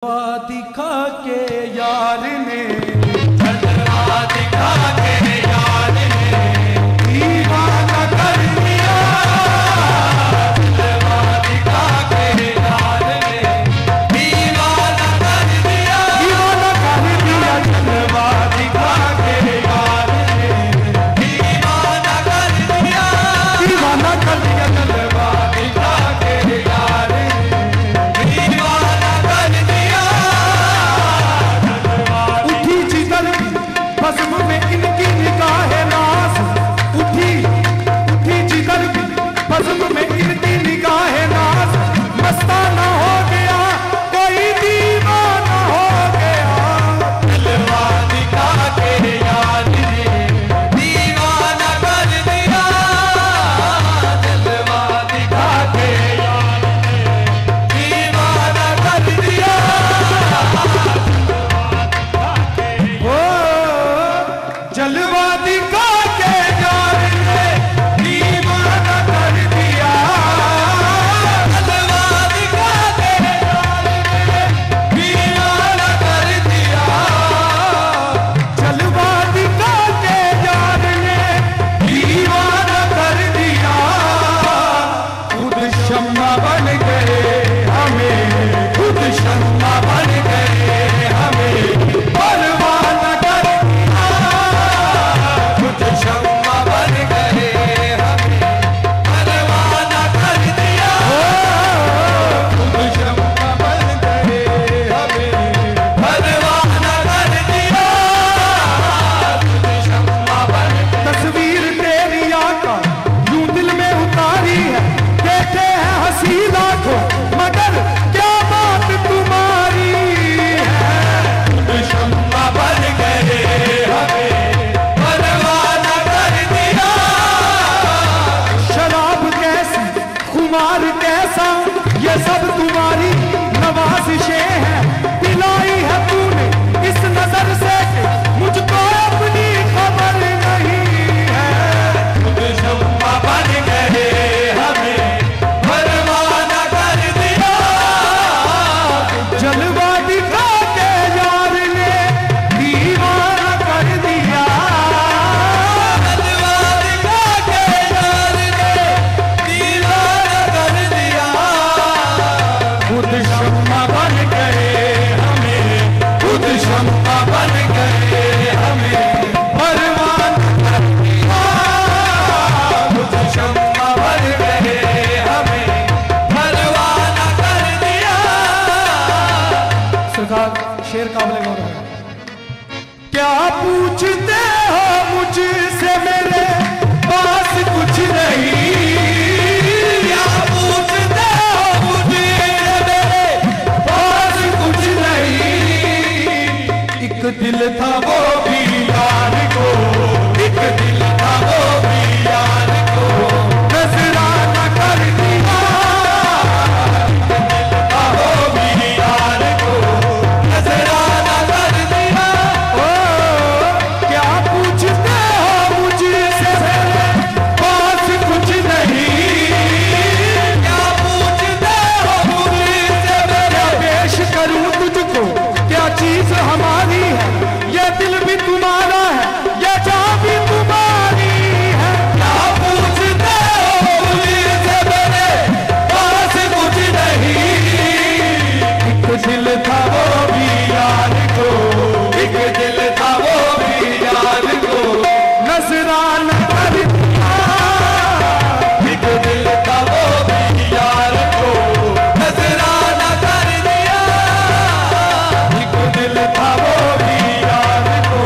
दिखा के यार ने, जलवा दिखा के यार ने दीवाना कर दिया। जलवा दिखा के यार ने दीवाना कर दिया। दीवाना कर दिया। जलवा दिखा के यार ने दीवाना कर दिया। दीवाना कर दिया। जलवा दिखा के यार ने दीवाना कर दिया। उठी जिगर बज़्म में इनकी निगाहे नाज़, उठी जिगर बज़्म में इनकी निगाहे नाज़। मस्ताना हो गया कोई दीवाना हो गया। जलवा दिखा के यार ने दीवाना कर दिया। जलवा दिखा के यार ने दीवाना कर दिया। ओ जलवा दिखा के यार ने दीवाना कर दिया। जलवा दिखा के यार ने दीवाना कर दिया। जलवा दिखा के यार ने दीवाना कर दिया। खुद शम्मा बन गए हमें, खुद शम्मा बन गए हमें परवाना कर दिया। खुद शम्मा बन गए हमें परवाना कर दिया। खुद शम्मा बन गए हमें परवाना कर दिया। खुद शम्मा बन गए। तस्वीर तेरी आका यूं दिल में उतारी है, देखे हैं हंसी लाखों मगर क्या बात तुम्हारी है। खुद शम्मा बन गए हमें परवाना कर दिया। शराब कैसी खुमार कैसा ये सब तुम्हारी नवाज़िशें हैं। दिलाई है तूने इस नजर से कि मुझको अपनी खबर नहीं है। खुद शम्मा बन गए हमें परवाना कर दिया। जलवा दिखा के यार ने दीवाना कर दिया। जलवा दिखा के यार ने दीवाना कर दिया। खुद शम्मा बन गए हमें, खुद शम्मा बन गए हमें परवाना कर दिया। खुद शम्मा बन गए हमें परवाना कर दिया। सरकार शेर काबिल गौर है। क्या पूछते हो मुझसे मेरे पास कुछ नहीं। क्या पूछते हो मुझसे मेरे पास कुछ नहीं। एक दिल था वो भी यार को, एक दिल था वो भी यार को नजराना कर दिया। एक दिल था वो भी यार को नजराना कर दिया। ओ क्या पूछते हो मुझसे मेरे पास कुछ नहीं। क्या पूछते हो मुझसे मेरे पेश करूं तुझको क्या चीज हमारी है। ये दिल भी तुम्हारा है, ये जान भी तुम्हारी है। क्या पूछते हो मुझसे मेरे पास कुछ नहीं। एक दिल था वो भी यार को, एक दिल था वो भी यार को नजराना कर दिया। एक दिल था वो भी यार को नजराना कर दिया। एक दिल था वो भी यार को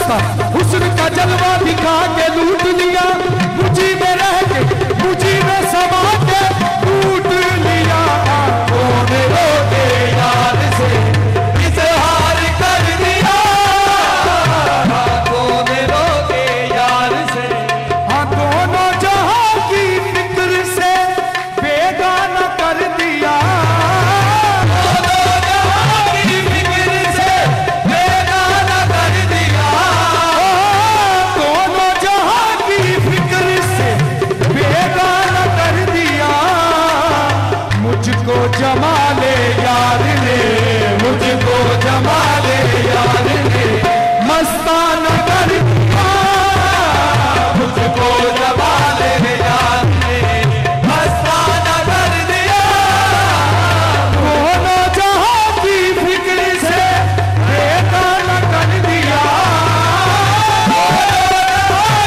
सस्ता हुस्न का जलवा दिखा के लूट लिया, मुझी में रह के मुझी में समा के लूट लिया। कौन रोके यार से इजहार कर दिया, कौन रोके यार से। हाँ दोनों जहां की फिक्र से बेगाना कर दिया, मुझको जमाले यार ने, मुझको जमाले यार ने मस्ताना कर दिया, मुझको जमाले यार ने मस्ताना कर दिया। दोनों जहां की फिक्र से बेगाना कर दिया,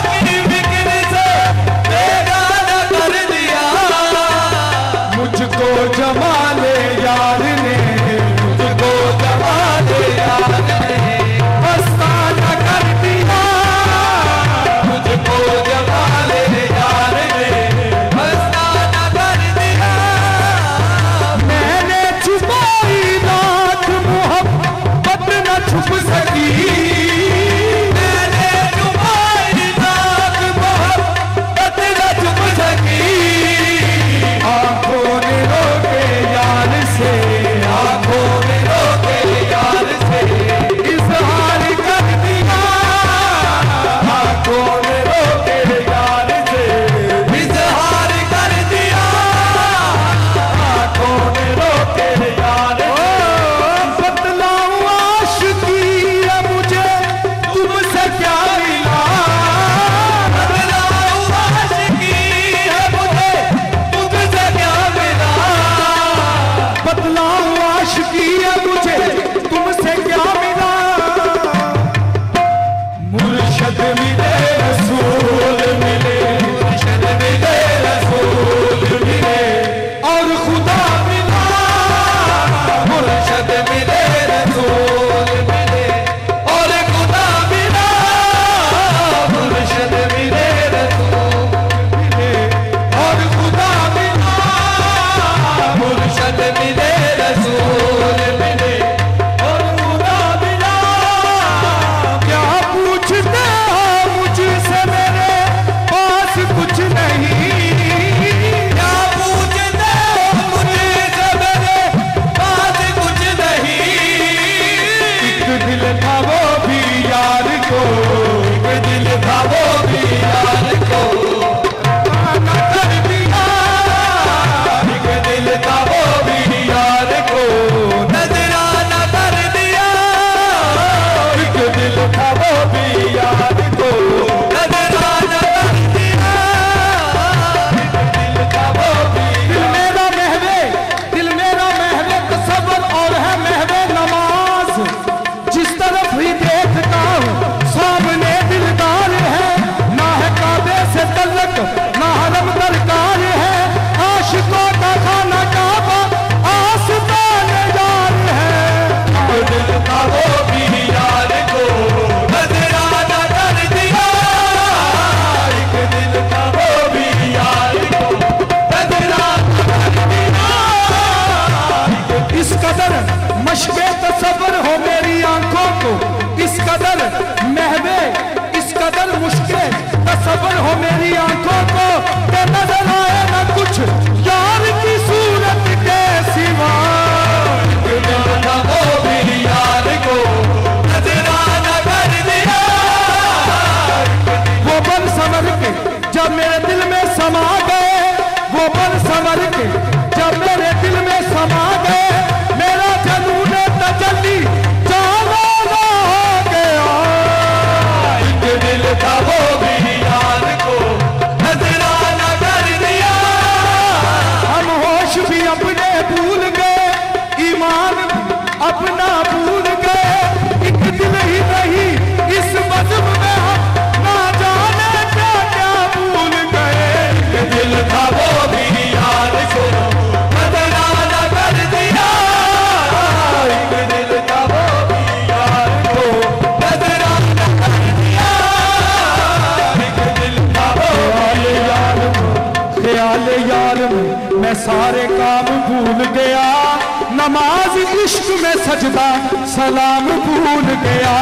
की फिक्र से बेगाना कर दिया। मुझको जमाले यार ने, मुझको जमाले यार ने मस्ताना कर दिया, मुझको जमाले यार ने मस्ताना कर दिया। मैंने छुपाई लाख मोहब्बत न छुप सकी, मैंने छुपाई लाख मोहब्बत न छुप सकी। आंखों ने रोके यार से, आंखों ने रोके यार से इजहार कर दिया, आंखों ने रोके यार से इजहार कर दिया, आंखों ने रोके यार से। बतलाऊं आशिकी है मुझे तुमसे क्या मिला, बतलाऊं आशिकी है मुझे तुमसे क्या मिला, बतलाऊं आशिकी है मुझे तुमसे क्या मिला। मुर्शद मिले रसूल मिले, मुर्शद मिले रसूल मिले और खुदा मिला, मुर्शद मिले रसूल मिले और खुदा मिला, मुर्शद मिले रसूल मिले और खुदा मिला, मुर्शद मिले रसूल मिले और खुदा मिला। क्या पूछते हो मुझसे मेरे पास कुछ नहीं, क्या पूछते हो मुझसे मेरे पास कुछ नहीं। एक दिल था वो भी यार को, एक दिल था वो भी यार को ना कर दिया, एक दिल था वो भी यार को नजराना कर दिया, एक दिल था वो भी यार को नजराना कर दिया, एक दिल था वो भी। दिल मेरा महवे, दिल मेरा महवे तसव्वुर और है महवे नमाज, जिस तरफ ही देखता हूँ सामने दिलदार है, ना है काबे से तल्लक ना हरम दरकार है, आशिकों का खाना काबा आस्तान यार है। दिल था वो भी यार को नजराना कर दिया, एक दिल था वो भी यार को नजराना कर दिया। इस कदर मशक़े तसव्वुर हो मेरी आंखों को, इस कदर महवे, इस कदर मुश्किल तसव्वुर हो मेरी आंखों को कि नजर आए न कुछ यार की सूरत के सिवा। दिल था वो भी यार को नजराना कर दिया, वो बन समर के जब मेरे दिल में समा गए, वो बन समर के जब मेरे दिल में समा गए, मेरा जनून तजल्ली जाना हो गया। एक दिल था वो भी यार को नजराना कर दिया। हम होश भी अपने भूल गए, ईमान अपना भूल गए, एक दिल ही नहीं इस बज़्म में हम ना जाने क्या क्या भूल गए। एक दिल था वो भी यार को नजराना कर दिया, सारे काम भूल गया, नमाज इश्क में सजदा सलाम भूल गया।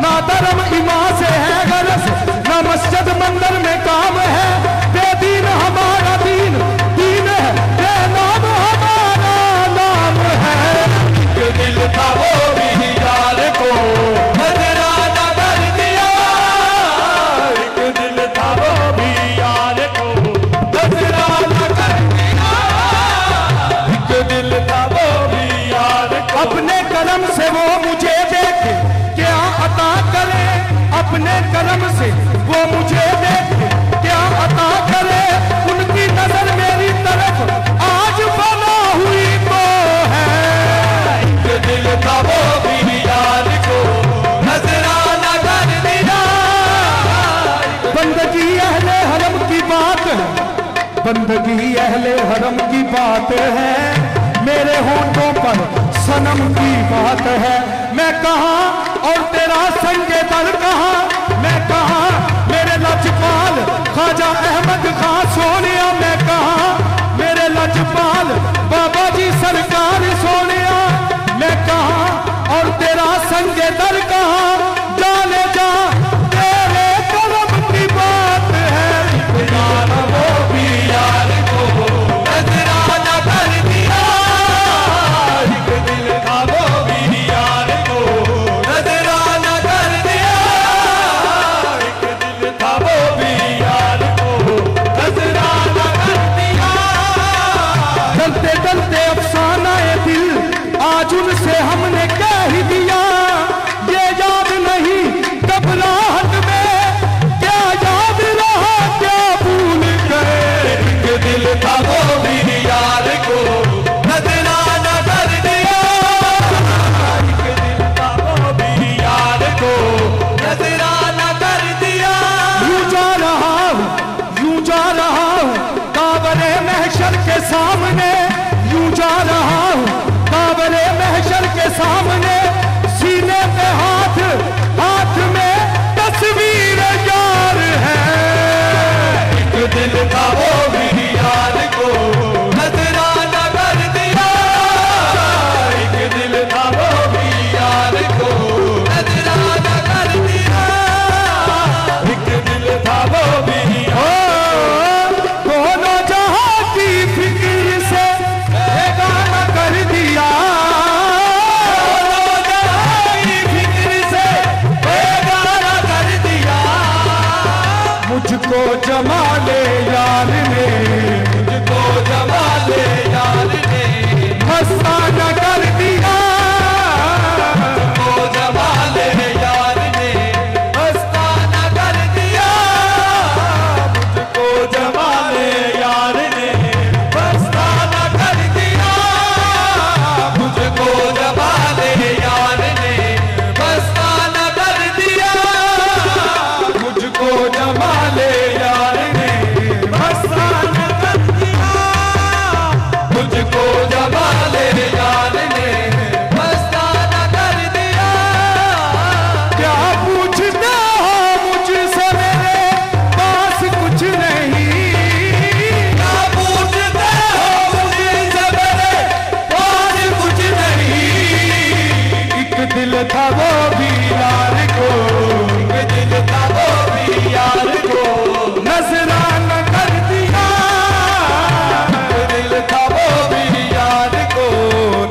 ना धर्म ईमान से है गरज, ना मस्जिद मंदिर में काम है, बेदीन हमारा दीन दीन है, बेनाम हमारा नाम है। एक दिल था वो भी यार को नजराना कर दिया, एक दिल था वो भी यार को नजराना कर दिया, एक दिल था वो भी यार को। अपने करम से वो मुझे देखे क्या अता करे, अपने करम से वो मुझे देखे क्या अता करे, उनकी नजर मेरी तरफ आज बना हुई तो है। एक दिल था वो भी यार को नजराना कर दिया। बंदगी अहले हरम की बात है, बंदगी अहले हरम की बात है, मेरे होंठों पर सनम की बात है। मैं कहाँ और तेरा संगे दर कहाँ, मैं कहाँ मेरे लजपाल ख्वाजा अहमद खां सोनिया, मैं कहाँ मेरे लजपाल बाबा जी सरकार सोनिया, मैं कहाँ और तेरा संगे दर कहाँ, जाने जा तेरे करम की बात है। यार वो भी यार को नजराना कर दिया, एक दिल था वो भी यार को नजराना कर दिया, एक दिल था वो भी यार को नजराना कर दिया। चलते चलते अफसाना ये दिल आज उनसे हमने कह ही दिया, ये याद नहीं घबराहट में क्या याद रहा क्या भूल गए। एक दिल था वो भी यार को नजराना कर दिया, एक दिल था वो भी यार को नजराना कर दिया। यूं जा रहा हूँ यूं जा रहा हूँ काबरे महशर के सामने, यूं जा रहा हूँ काबरे महशर के सामने, सीने पे हाथ हाथ में तस्वीर यार है। एक दिल था वो भी यार को नजराना कर दिया, एक दिल था वो भी यार को नजराना कर दिया, एक दिल था वो भी। दोनों जहां की फिक्र से बेगाना कर दिया, दोनों जहां की फिक्र से बेगाना कर दिया। मुझको जमाले यार ने, मुझको जमाले यार ने मस्ताना कर दिया, मुझको जमाले यार ने मस्ताना कर दिया, मुझको जमाले यार ने मस्ताना कर दिया, मुझको जमाले यार ने मस्ताना कर दिया, मुझको जमाले यार ने मस्ताना कर दिया, मुझको जमाले यार ने मस्ताना कर दिया। क्या पूछते हो मुझसे मेरे पास कुछ नहीं, क्या पूछते हो मुझसे मेरे पास कुछ नहीं। एक दिल था वो भी यार को, एक दिल था वो भी यार को नजराना कर दिया, एक दिल था वो भी यार को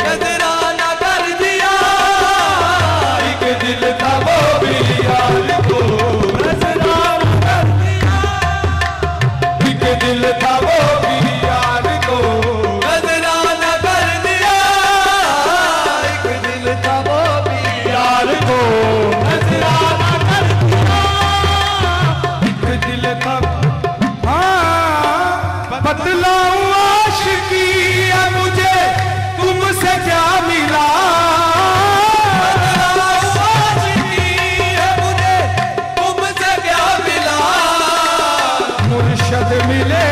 नजराना कर दिया, एक दिल था वो भी यार को नजराना कर दिया, एक दिल था वो भी यार को नजराना कर दिया, एक दिल था वो भी यार को नजराना कर दिया, एक दिल था। हाँ बतलाऊं आशिकी है मुझे तुमसे क्या मिला, बतलाऊं आशिकी है मुझे तुमसे क्या मिला, मुर्शद मिले